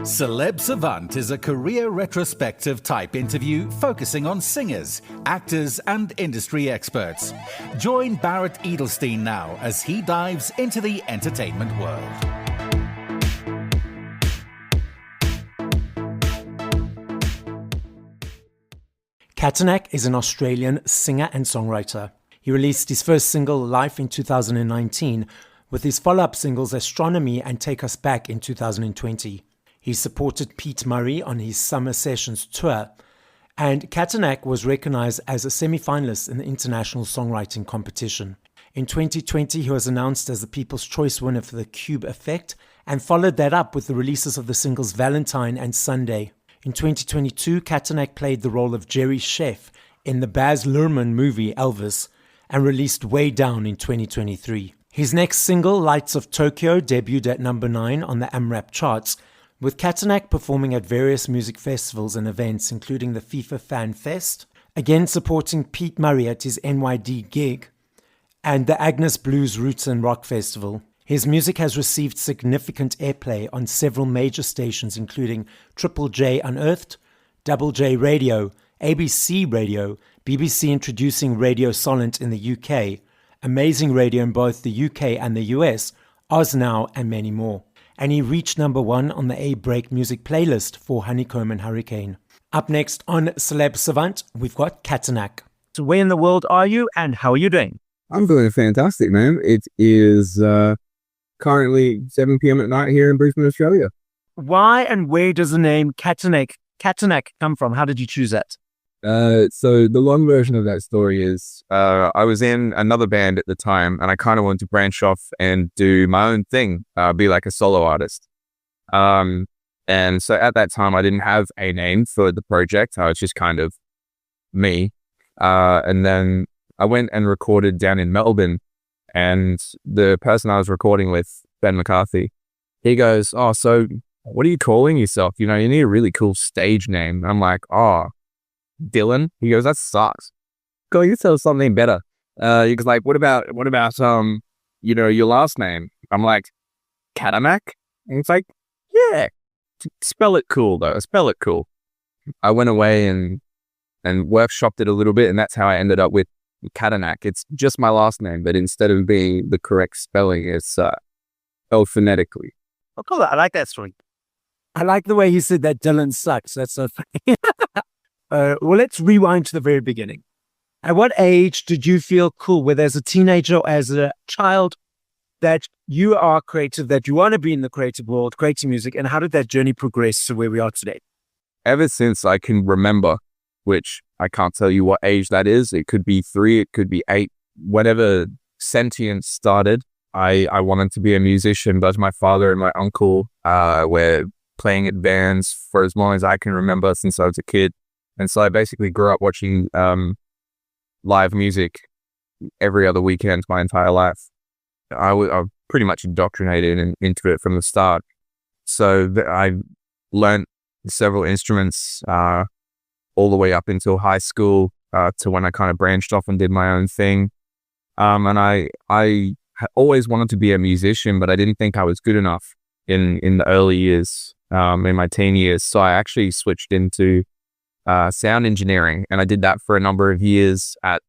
Celeb Savant is a career retrospective type interview focusing on singers, actors, and industry experts. Join Barrett Edelstein now as he dives into the entertainment world. Katanak is an Australian singer and songwriter. He released his first single, Life, in 2019, with his follow-up singles Astronomy and Take Us Back in 2020. He supported Pete Murray on his Summer Sessions tour, and Katanak was recognized as a semi-finalist in the International Songwriting Competition. In 2020, he was announced as the People's Choice winner for the Cube Effect, and followed that up with the releases of the singles Valentine and Sunday. In 2022, Katanak played the role of Jerry Chef in the Baz Luhrmann movie Elvis, and released Way Down in 2023. His next single, Lights of Tokyo, debuted at number 9 on the AMRAP charts, with Katanak performing at various music festivals and events, including the FIFA Fan Fest, again supporting Pete Murray at his NYD gig, and the Agnes Blues Roots and Rock Festival. His music has received significant airplay on several major stations, including Triple J Unearthed, Double J Radio, ABC Radio, BBC Introducing Radio Solent in the UK, Amazing Radio in both the UK and the US, Oz Now, and many more. And he reached number 1 on the A-Break music playlist for Honeycomb and Hurricane. Up next on Celeb Savant, we've got Katanak. So where in the world are you and how are you doing? I'm doing fantastic, man. It is currently 7 p.m. at night here in Brisbane, Australia. Why and where does the name Katanak come from? How did you choose that? So the long version of that story is I was in another band at the time and I kind of wanted to branch off and do my own thing, be like a solo artist. And so at that time I didn't have a name for the project. I was just kind of me. And then I went and recorded down in Melbourne, and the person I was recording with, Ben McCarthy, he goes, "Oh, so what are you calling yourself? You know, you need a really cool stage name." I'm like, "Oh, Dylan." He goes, "That sucks. Go yourself something better." He goes like, what about your last name?" I'm like, "Katanak?" And it's like, "Yeah, spell it cool though. Spell it cool." I went away and workshopped it a little bit, and that's how I ended up with Katanak. It's just my last name, but instead of being the correct spelling, it's spelled phonetically. Oh, cool. I like that story. I like the way he said that Dylan sucks. That's so funny. Well, let's rewind to the very beginning. At what age did you feel cool, whether as a teenager or as a child, that you are creative, that you want to be in the creative world, creating music, and how did that journey progress to where we are today? Ever since I can remember, which I can't tell you what age that is. It could be 3, it could be 8, whatever sentience started. I wanted to be a musician. Both my father and my uncle were playing at bands for as long as I can remember, since I was a kid. And so I basically grew up watching live music every other weekend my entire life. I was pretty much indoctrinated into it from the start. So I learned several instruments all the way up until high school, to when I kind of branched off and did my own thing. And I always wanted to be a musician, but I didn't think I was good enough in the early years, in my teen years. So I actually switched into sound engineering, and I did that for a number of years at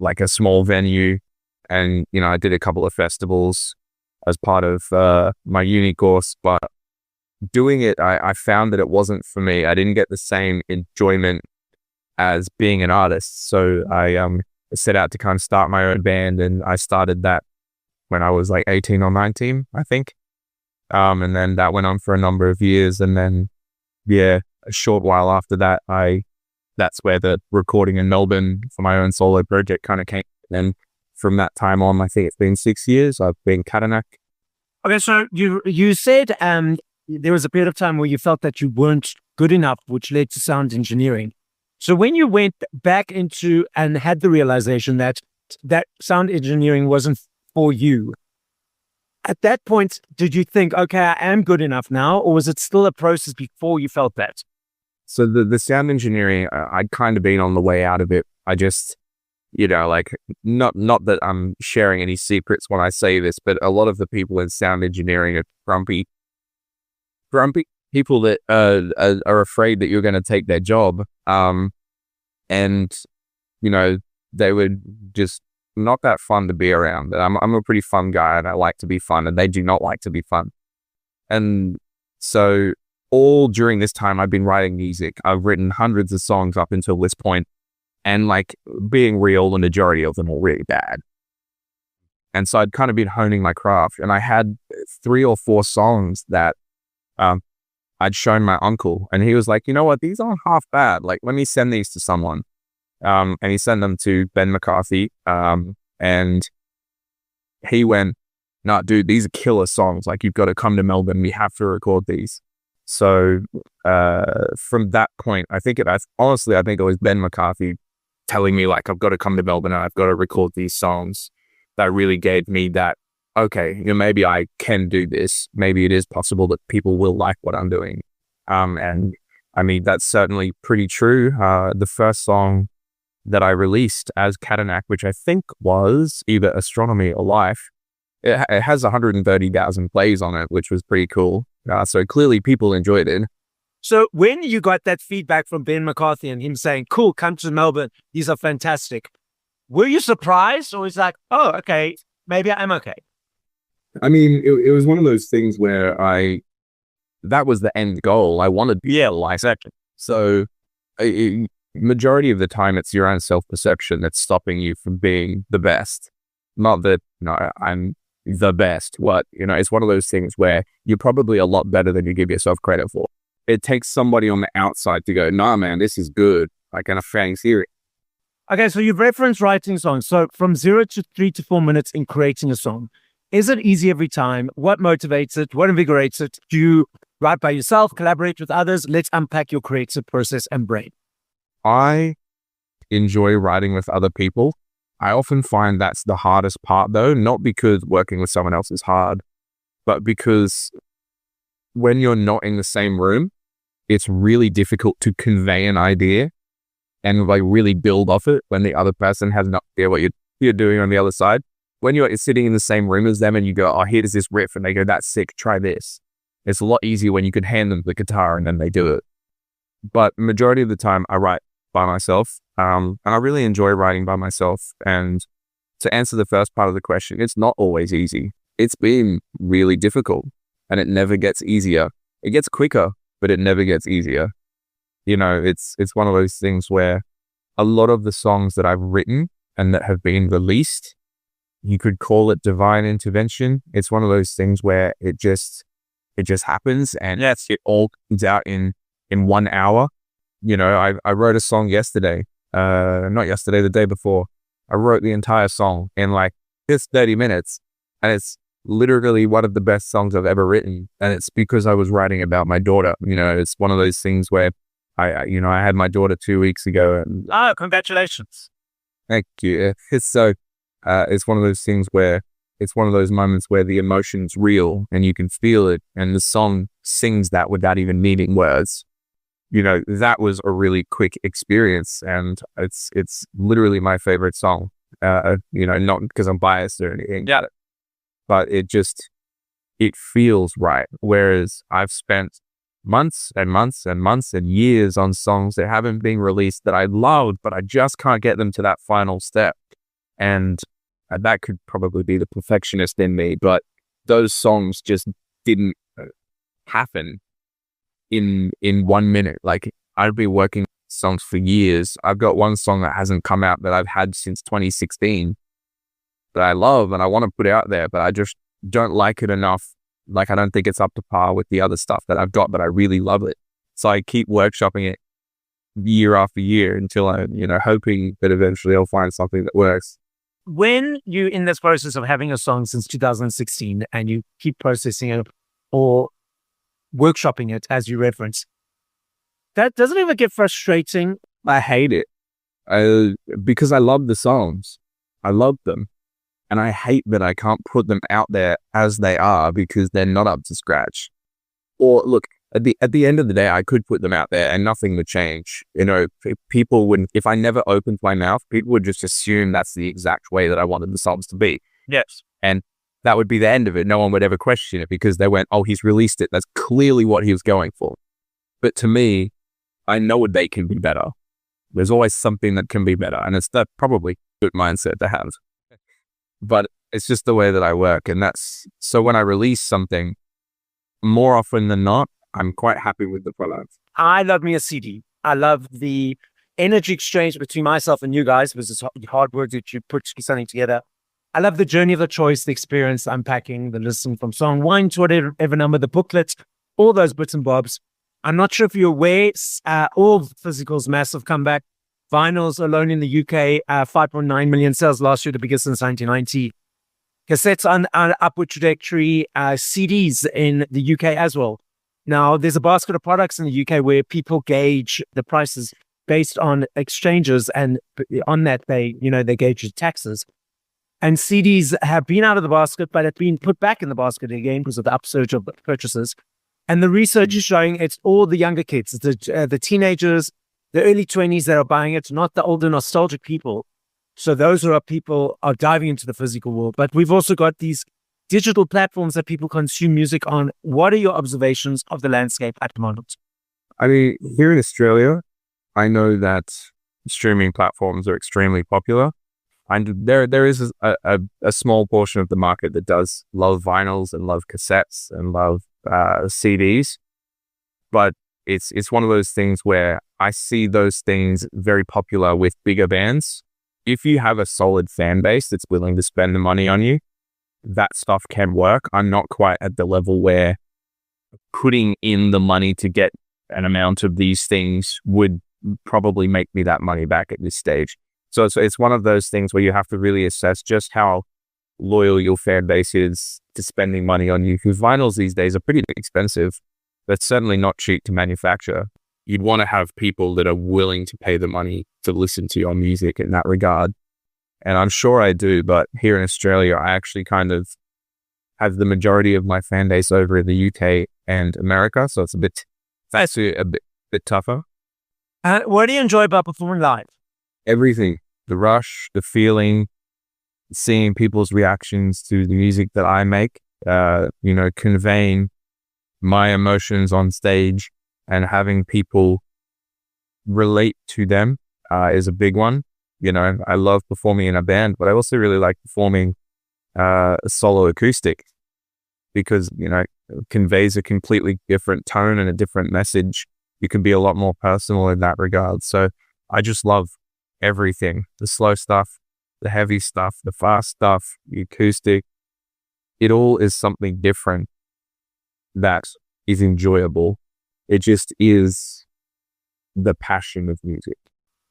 like a small venue. And, you know, I did a couple of festivals as part of my uni course, but doing it, I found that it wasn't for me. I didn't get the same enjoyment as being an artist. So I set out to kind of start my own band, and I started that when I was like 18 or 19, I think. And then that went on for a number of years. And then, yeah, a short while after that, that's where the recording in Melbourne for my own solo project kind of came. And from that time on, I think it's been 6 years, I've been Katanak. Okay, so you said there was a period of time where you felt that you weren't good enough, which led to sound engineering. So when you went back into and had the realization that sound engineering wasn't for you, at that point, did you think, okay, I am good enough now, or was it still a process before you felt that? So the sound engineering, I'd kind of been on the way out of it. I just, you know, like, not that I'm sharing any secrets when I say this, but a lot of the people in sound engineering are grumpy, people that are afraid that you're going to take their job. And, you know, they would just not that fun to be around. I'm a pretty fun guy and I like to be fun, and they do not like to be fun. And so all during this time, I've been writing music. I've written hundreds of songs up until this point, and like, being real, the majority of them were really bad. And so I'd kind of been honing my craft, and I had 3 or 4 songs that I'd shown my uncle, and he was like, you know what, these aren't half bad. Like, let me send these to someone. And he sent them to Ben McCarthy. And he went, nah, dude, these are killer songs. Like, you've got to come to Melbourne. We have to record these. So from that point, I think it was Ben McCarthy telling me, like, I've got to come to Melbourne and I've got to record these songs, that really gave me that, okay, you know, maybe I can do this. Maybe it is possible that people will like what I'm doing. And I mean, that's certainly pretty true. The first song that I released as Katanak, which I think was either Astronomy or Life, it has 130,000 plays on it, which was pretty cool. So clearly people enjoyed it. So when you got that feedback from Ben McCarthy and him saying, cool, come to Melbourne, these are fantastic, were you surprised, or was like, oh, okay, maybe I'm okay? I mean, it was one of those things where that was the end goal. I wanted to be exactly. So majority of the time, it's your own self-perception that's stopping you from being the best. Not that, you know, I'm the best. It's one of those things where you're probably a lot better than you give yourself credit for. It takes somebody on the outside to go, nah, man, this is good. Like, and a fan series. Okay, so you've referenced writing songs. So from 0 to 3 to 4 minutes in creating a song, is it easy every time? What motivates it? What invigorates it? Do you write by yourself, collaborate with others? Let's unpack your creative process and brain. I enjoy writing with other people. I often find that's the hardest part, though, not because working with someone else is hard, but because when you're not in the same room, it's really difficult to convey an idea and like really build off it when the other person has no idea what you're doing on the other side. When you're sitting in the same room as them and you go, oh, here's this riff, and they go, that's sick, try this. It's a lot easier when you can hand them the guitar and then they do it. But majority of the time I write by myself. And I really enjoy writing by myself. And to answer the first part of the question, it's not always easy. It's been really difficult, and it never gets easier. It gets quicker, but it never gets easier. You know, it's one of those things where a lot of the songs that I've written and that have been released, you could call it divine intervention. It's one of those things where it just happens, and yes, it all comes out in 1 hour. You know, I wrote a song yesterday, not yesterday, the day before. I wrote the entire song in like just 30 minutes, and it's literally one of the best songs I've ever written. And it's because I was writing about my daughter. You know, it's one of those things where I had my daughter 2 weeks ago. And congratulations. Thank you. It's one of those things where it's one of those moments where the emotion's real and you can feel it, and the song sings that without even needing words. You know, that was a really quick experience, and it's literally my favorite song. You know, not because I'm biased or anything. Yeah. But it feels right. Whereas I've spent months and months and months and years on songs that haven't been released that I loved, but I just can't get them to that final step. And that could probably be the perfectionist in me, but those songs just didn't happen in 1 minute. Like, I'd be working songs for years. I've got one song that hasn't come out that I've had since 2016 that I love and I want to put out there, but I just don't like it enough. Like, I don't think it's up to par with the other stuff that I've got, but I really love it. So I keep workshopping it year after year until I, hoping that eventually I'll find something that works. When you're in this process of having a song since 2016 and you keep processing it or workshopping it, as you reference, that doesn't ever get frustrating? I hate it because I love the songs. I love them. And I hate that I can't put them out there as they are because they're not up to scratch. Or look, at the end of the day, I could put them out there and nothing would change. People wouldn't, if I never opened my mouth, people would just assume that's the exact way that I wanted the songs to be. Yes. And that would be the end of it. No one would ever question it because they went, oh, he's released it. That's clearly what he was going for. But to me, I know they can be better. There's always something that can be better. And it's that probably good mindset to have. But it's just the way that I work. And so when I release something, more often than not, I'm quite happy with the product. I love me a CD. I love the energy exchange between myself and you guys, because it's hard work that you put something together. I love the journey of the choice, the experience, unpacking, the listen from song one to whatever number, the booklets, all those bits and bobs. I'm not sure if you're aware, all physicals, massive comeback. Vinyls alone in the UK, 5.9 million sales last year, the biggest since 1990. Cassettes on upward trajectory, CDs in the UK as well. Now, there's a basket of products in the UK where people gauge the prices based on exchanges, and on that they gauge the taxes. And CDs have been out of the basket, but have been put back in the basket again because of the upsurge of purchases. And the research is showing it's all the younger kids, the teenagers, the early 20s that are buying it, not the older nostalgic people. So those people are diving into the physical world. But we've also got these digital platforms that people consume music on. What are your observations of the landscape at the moment? I mean, here in Australia, I know that streaming platforms are extremely popular. And there is a small portion of the market that does love vinyls and love cassettes and love CDs. But it's one of those things where I see those things very popular with bigger bands. If you have a solid fan base that's willing to spend the money on you, that stuff can work. I'm not quite at the level where putting in the money to get an amount of these things would probably make me that money back at this stage. So it's one of those things where you have to really assess just how loyal your fan base is to spending money on you. Because vinyls these days are pretty expensive. That's certainly not cheap to manufacture. You'd want to have people that are willing to pay the money to listen to your music in that regard. And I'm sure I do, but here in Australia, I actually kind of have the majority of my fan base over in the UK and America. So it's a bit tougher. What do you enjoy about performing live? Everything. The rush, the feeling, seeing people's reactions to the music that I make, conveying my emotions on stage and having people relate to them is a big one. I love performing in a band, but I also really like performing a solo acoustic because, it conveys a completely different tone and a different message. You can be a lot more personal in that regard. So I just love everything, the slow stuff, the heavy stuff, the fast stuff, the acoustic. It all is something different that is enjoyable. It just is the passion of music.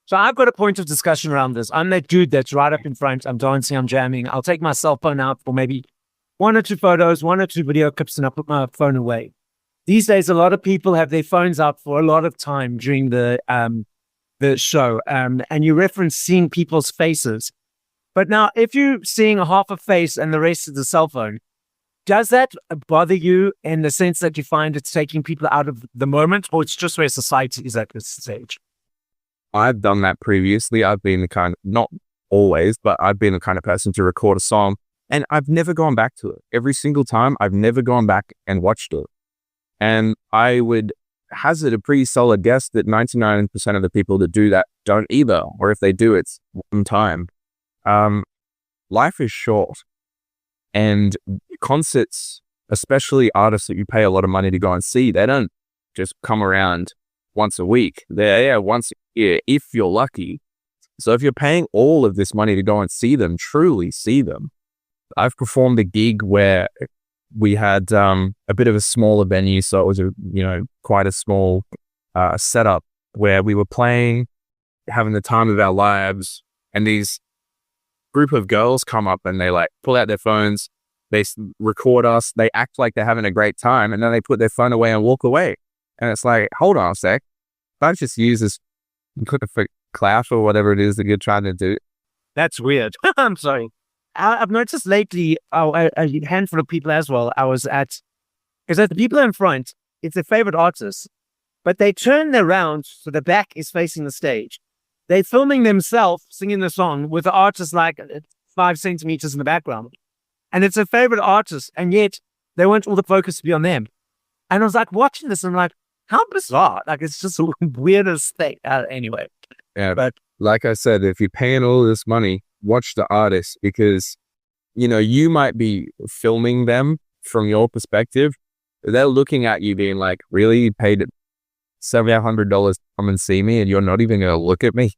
So I've got a point of discussion around this. I'm that dude that's right up in front. I'm dancing, I'm jamming. I'll take my cell phone out for maybe 1 or 2 photos, 1 or 2 video clips, and I'll put my phone away. These days, a lot of people have their phones out for a lot of time during the show. And you reference seeing people's faces. But now, if you're seeing a half a face and the rest is a cell phone, does that bother you in the sense that you find it's taking people out of the moment, or it's just where society is at this stage? I've done that previously. I've been the kind of, not always, but I've been the kind of person to record a song and I've never gone back to it. Every single time, I've never gone back and watched it. And I would hazard a pretty solid guess that 99% of the people that do that don't either. Or if they do, it's one time. Life is short. And concerts, especially artists that you pay a lot of money to go and see, they don't just come around once a week. They're once a year, if you're lucky. So if you're paying all of this money to go and see them, truly see them. I've performed a gig where we had a bit of a smaller venue, so it was quite a small setup where we were playing, having the time of our lives, and these group of girls come up and they pull out their phones, they record us, they act like they're having a great time, and then they put their phone away and walk away. And it's like, hold on a sec, don't just use this for class or whatever it is that you're trying to do. That's weird. I'm sorry. I've noticed lately, a handful of people as well, is that the people in front, it's their favorite artists, but they turn around so the back is facing the stage. They're filming themselves singing the song with the artist 5 centimeters in the background. and it's a favorite artist, and yet they want all the focus to be on them. And I was like watching this, and I'm like, how bizarre! Like it's just the weirdest thing. Anyway, Yeah, but like I said, if you're paying all this money, watch the artist, because you might be filming them from your perspective. They're looking at you being like, really, you paid $700 to come and see me and you're not even going to look at me?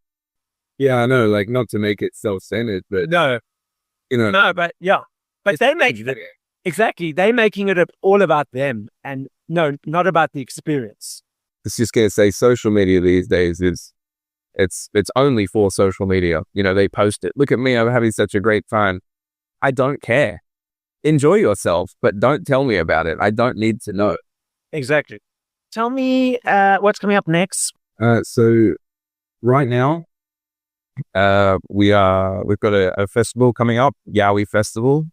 Yeah, I know, like, not to make it self-centered, but no, but yeah, but they make it exactly. They're making it all about them, and no, not about the experience. it's just going to say social media these days is it's only for social media. They post it. Look at me, I'm having such a great time. I don't care. Enjoy yourself, but don't tell me about it. I don't need to know. Exactly. Tell me what's coming up next. So right now, we've got a festival coming up, Yowie Festival,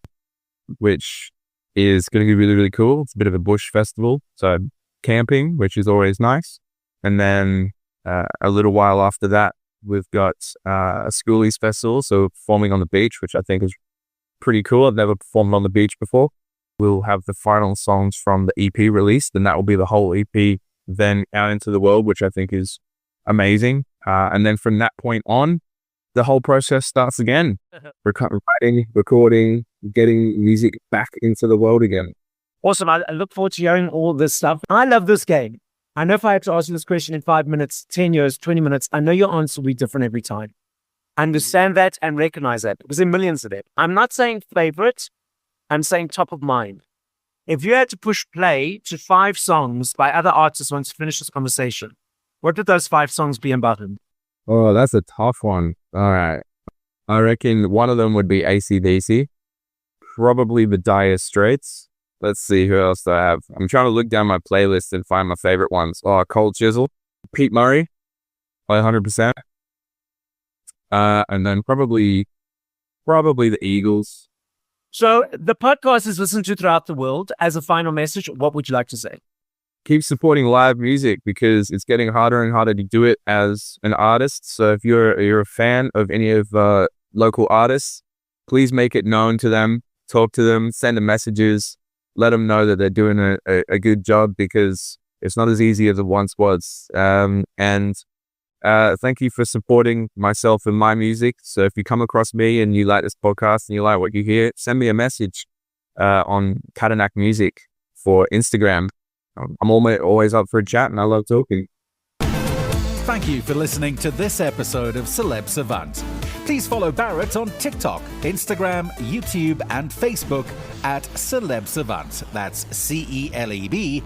which is going to be really, really cool. It's a bit of a bush festival, so camping, which is always nice. And then a little while after that, we've got a schoolies festival, so performing on the beach, which I think is pretty cool. I've never performed on the beach before. We'll have the final songs from the EP released, and that will be the whole EP then out into the world, which I think is amazing. And then from that point on, the whole process starts again. Writing, recording, getting music back into the world again. Awesome. I look forward to hearing all this stuff. I love this game. I know if I had to ask you this question in 5 minutes, 10 years, 20 minutes, I know your answer will be different every time. Understand that and recognize that, because there are millions of them. I'm not saying favorite, I'm saying top of mind. If you had to push play to 5 songs by other artists once you finish this conversation, what would those 5 songs be about them? Oh, that's a tough one. All right. I reckon one of them would be AC/DC. Probably the Dire Straits. Let's see, who else do I have? I'm trying to look down my playlist and find my favorite ones. Oh, Cold Chisel. Pete Murray. 100%. And then probably the Eagles. So the podcast is listened to throughout the world. As a final message, what would you like to say? Keep supporting live music, because it's getting harder and harder to do it as an artist. So if you're a fan of any of local artists, please make it known to them, talk to them, send them messages, let them know that they're doing a good job, because it's not as easy as it once was. And thank you for supporting myself and my music. So if you come across me and you like this podcast and you like what you hear, send me a message on Katanak Music for Instagram. I'm always up for a chat, and I love talking. Thank you for listening to this episode of Celeb Savant. Please follow Barrett on TikTok, Instagram, YouTube, and Facebook at Celeb Savant. That's CelebSavant.